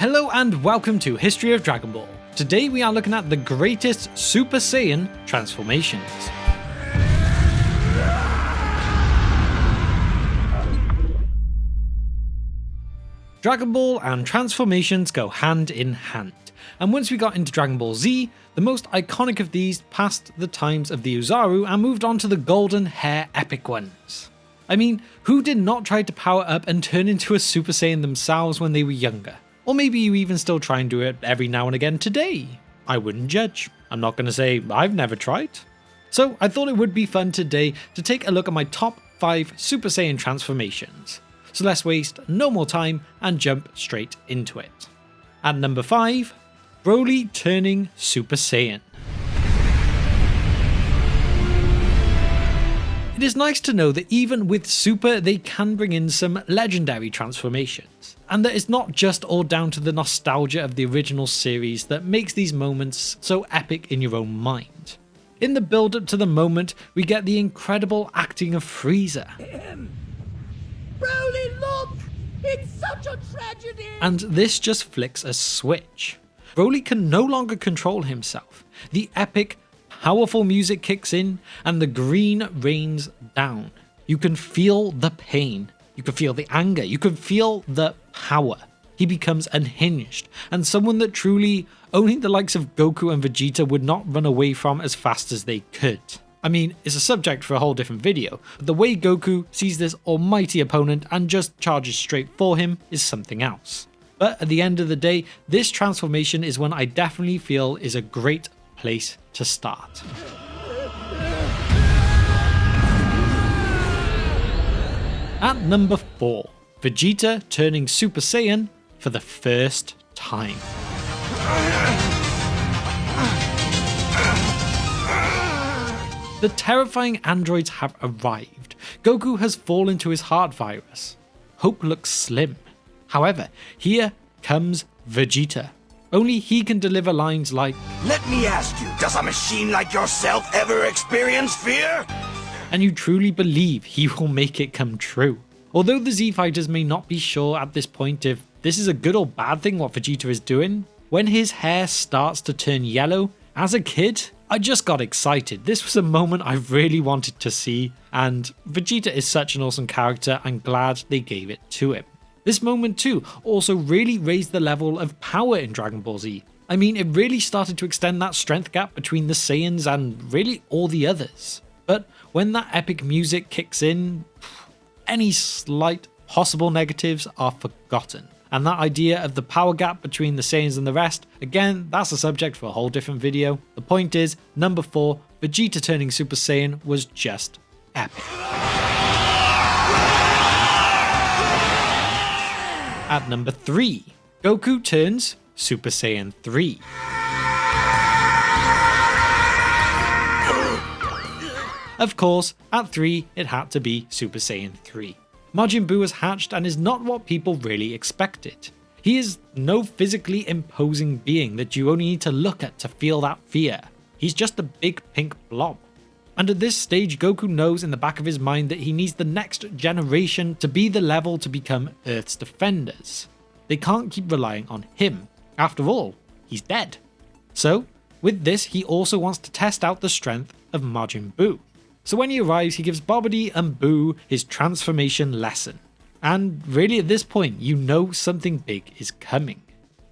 Hello and welcome to History of Dragon Ball. Today we are looking at the greatest Super Saiyan transformations. Dragon Ball and transformations go hand in hand, and once we got into Dragon Ball Z, the most iconic of these passed the times of the Uzaru and moved on to the golden hair epic ones. I mean, who did not try to power up and turn into a Super Saiyan themselves when they were younger? Or maybe you even still try and do it every now and again today. I wouldn't judge. I'm not going to say I've never tried. So I thought it would be fun today to take a look at my top 5 Super Saiyan transformations. So let's waste no more time and jump straight into it. At number 5, Broly turning Super Saiyan. It is nice to know that even with Super they can bring in some legendary transformations, and that it's not just all down to the nostalgia of the original series that makes these moments so epic in your own mind. In the build up to the moment, we get the incredible acting of Frieza. Broly, look! It's such a tragedy! And this just flicks a switch. Broly can no longer control himself. The epic, powerful music kicks in and the green rains down. You can feel the pain. You can feel the anger. You can feel the power. He becomes unhinged and someone that truly only the likes of Goku and Vegeta would not run away from as fast as they could. I mean, it's a subject for a whole different video, but the way Goku sees this almighty opponent and just charges straight for him is something else. But at the end of the day, this transformation is one I definitely feel is a great place to start. At number 4, Vegeta turning Super Saiyan for the first time. The terrifying androids have arrived. Goku has fallen to his heart virus. Hope looks slim. However, here comes Vegeta. Only he can deliver lines like, "Let me ask you, does a machine like yourself ever experience fear?" And you truly believe he will make it come true. Although the Z Fighters may not be sure at this point if this is a good or bad thing what Vegeta is doing, when his hair starts to turn yellow, as a kid, I just got excited. This was a moment I really wanted to see, and Vegeta is such an awesome character, I'm glad they gave it to him. This moment too also really raised the level of power in Dragon Ball Z. I mean, it really started to extend that strength gap between the Saiyans and really all the others. But when that epic music kicks in, any slight possible negatives are forgotten. And that idea of the power gap between the Saiyans and the rest, again, that's a subject for a whole different video. The point is, number 4, Vegeta turning Super Saiyan was just epic. At number 3, Goku turns Super Saiyan 3. Of course, at 3, it had to be Super Saiyan 3. Majin Buu has hatched and is not what people really expected. He is no physically imposing being that you only need to look at to feel that fear. He's just a big pink blob. And at this stage, Goku knows in the back of his mind that he needs the next generation to be the level to become Earth's defenders. They can't keep relying on him. After all, he's dead. So, with this, he also wants to test out the strength of Majin Buu. So when he arrives, he gives Babidi and Buu his transformation lesson. And really at this point, you know something big is coming.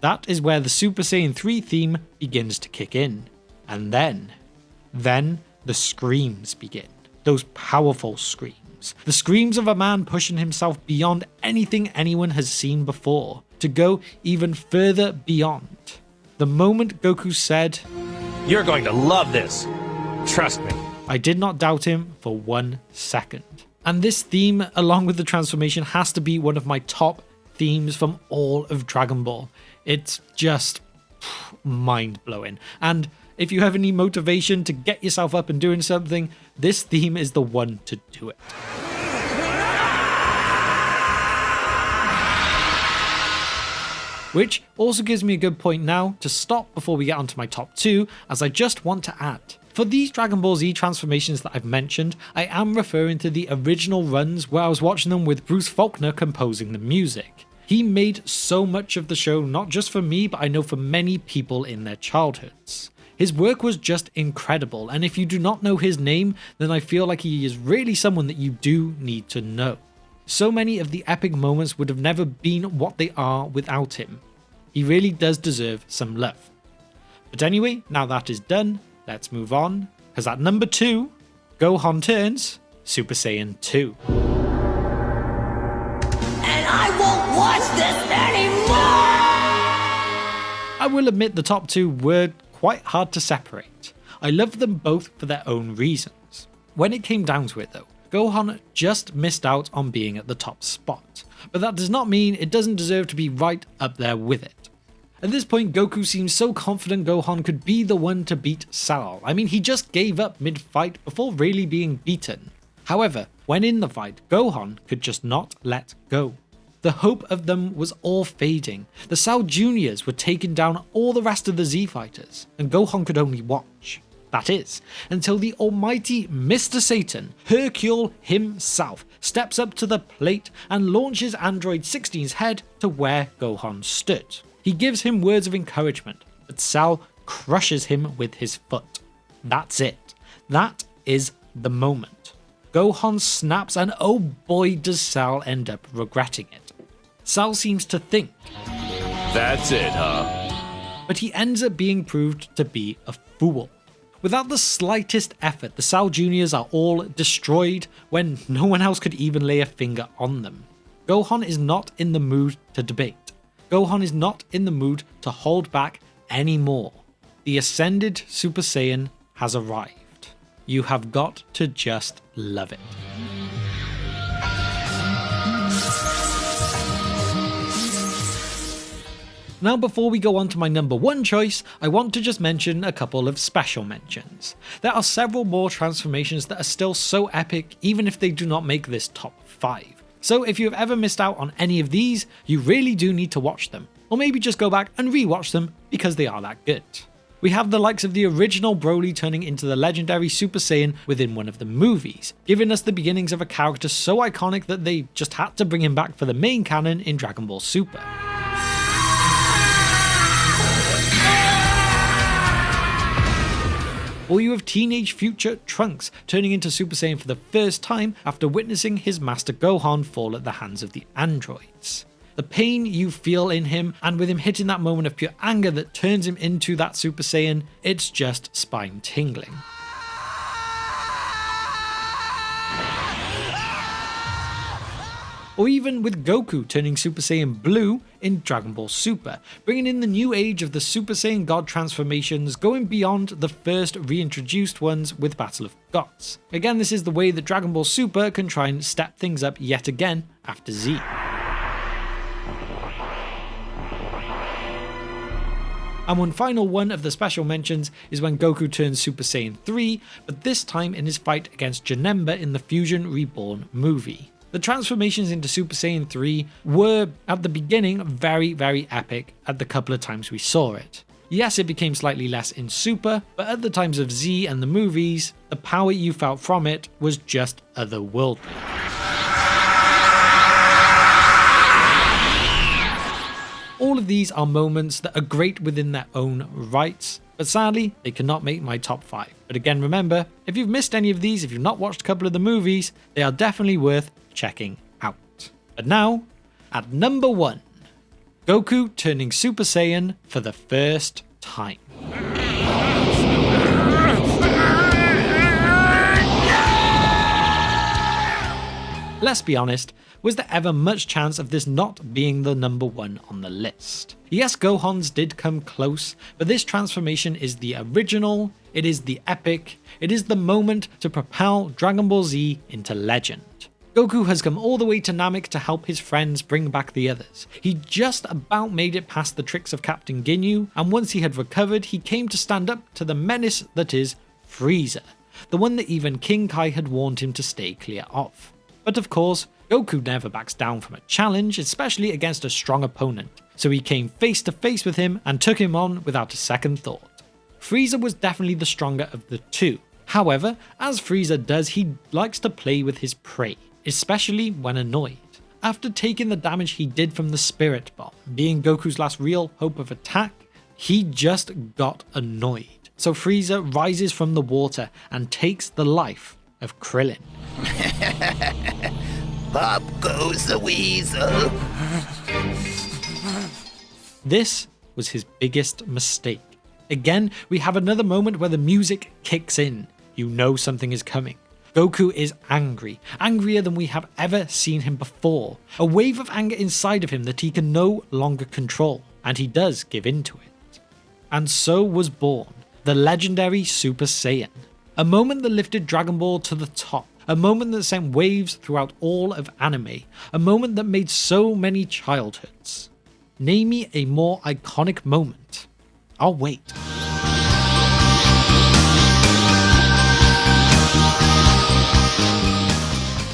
That is where the Super Saiyan 3 theme begins to kick in. And then the screams begin. Those powerful screams. The screams of a man pushing himself beyond anything anyone has seen before, to go even further beyond. The moment Goku said, "You're going to love this. Trust me." I did not doubt him for 1 second. And this theme, along with the transformation, has to be one of my top themes from all of Dragon Ball. It's just mind-blowing. And if you have any motivation to get yourself up and doing something, this theme is the one to do it. Which also gives me a good point now to stop before we get onto my top 2, as I just want to add. For these Dragon Ball Z transformations that I've mentioned, I am referring to the original runs where I was watching them with Bruce Faulkner composing the music. He made so much of the show, not just for me, but I know for many people in their childhoods. His work was just incredible, and if you do not know his name, then I feel like he is really someone that you do need to know. So many of the epic moments would have never been what they are without him. He really does deserve some love. But anyway, now that is done, let's move on, because at number 2, Gohan turns Super Saiyan 2. And I won't watch this anymore! I will admit the top 2 were quite hard to separate. I love them both for their own reasons. When it came down to it though, Gohan just missed out on being at the top spot, but that does not mean it doesn't deserve to be right up there with it. At this point, Goku seems so confident Gohan could be the one to beat Sal. I mean, he just gave up mid-fight before really being beaten. However, when in the fight, Gohan could just not let go. The hope of them was all fading. The Cell Juniors were taking down all the rest of the Z Fighters, and Gohan could only watch. That is, until the almighty Mr. Satan, Hercule himself, steps up to the plate and launches Android 16's head to where Gohan stood. He gives him words of encouragement, but Cell crushes him with his foot. That's it. That is the moment. Gohan snaps, and oh boy does Cell end up regretting it. Cell seems to think, That's it, huh? but he ends up being proved to be a fool. Without the slightest effort, the Cell Juniors are all destroyed when no one else could even lay a finger on them. Gohan is not in the mood to debate. Gohan is not in the mood to hold back anymore. The Ascended Super Saiyan has arrived. You have got to just love it. Now before we go on to my number 1 choice, I want to just mention a couple of special mentions. There are several more transformations that are still so epic even if they do not make this top 5. So if you have ever missed out on any of these, you really do need to watch them. Or maybe just go back and rewatch them because they are that good. We have the likes of the original Broly turning into the legendary Super Saiyan within one of the movies, giving us the beginnings of a character so iconic that they just had to bring him back for the main canon in Dragon Ball Super. Or you have teenage future Trunks turning into Super Saiyan for the first time after witnessing his master Gohan fall at the hands of the androids. The pain you feel in him, and with him hitting that moment of pure anger that turns him into that Super Saiyan, it's just spine tingling. Or even with Goku turning Super Saiyan Blue in Dragon Ball Super, bringing in the new age of the Super Saiyan God transformations, going beyond the first reintroduced ones with Battle of Gods. Again, this is the way that Dragon Ball Super can try and step things up yet again after Z. And one final one of the special mentions is when Goku turns Super Saiyan 3, but this time in his fight against Janemba in the Fusion Reborn movie. The transformations into Super Saiyan 3 were, at the beginning, very, very epic at the couple of times we saw it. Yes, it became slightly less in Super, but at the times of Z and the movies, the power you felt from it was just otherworldly. All of these are moments that are great within their own rights, but sadly, they cannot make my top 5. But again, remember, if you've missed any of these, if you've not watched a couple of the movies, they are definitely worth checking out. But now, at number 1, Goku turning Super Saiyan for the first time. Let's be honest, was there ever much chance of this not being the number 1 on the list? Yes, Gohan's did come close, but this transformation is the original, it is the epic, it is the moment to propel Dragon Ball Z into legend. Goku has come all the way to Namek to help his friends bring back the others. He just about made it past the tricks of Captain Ginyu, and once he had recovered, he came to stand up to the menace that is Frieza, the one that even King Kai had warned him to stay clear of. But of course, Goku never backs down from a challenge, especially against a strong opponent, so he came face to face with him and took him on without a second thought. Frieza was definitely the stronger of the two. However, as Frieza does, he likes to play with his prey, especially when annoyed. After taking the damage he did from the Spirit Bomb, being Goku's last real hope of attack, he just got annoyed. So Frieza rises from the water and takes the life of Krillin. Up goes the weasel. This was his biggest mistake. Again, we have another moment where the music kicks in. You know something is coming. Goku is angry, angrier than we have ever seen him before. A wave of anger inside of him that he can no longer control, and he does give in to it. And so was born the legendary Super Saiyan. A moment that lifted Dragon Ball to the top. A moment that sent waves throughout all of anime. A moment that made so many childhoods. Name me a more iconic moment. I'll wait.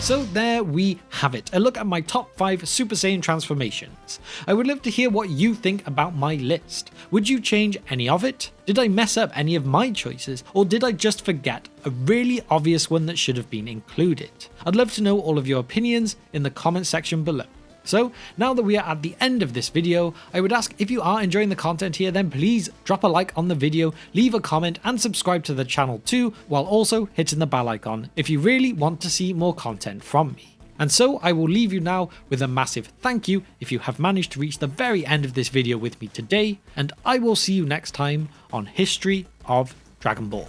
So there we have it, a look at my top 5 Super Saiyan transformations. I would love to hear what you think about my list. Would you change any of it? Did I mess up any of my choices, or did I just forget a really obvious one that should have been included? I'd love to know all of your opinions in the comment section below. So now that we are at the end of this video, I would ask if you are enjoying the content here, then please drop a like on the video, leave a comment and subscribe to the channel too, while also hitting the bell icon if you really want to see more content from me. And so I will leave you now with a massive thank you if you have managed to reach the very end of this video with me today, and I will see you next time on History of Dragon Ball.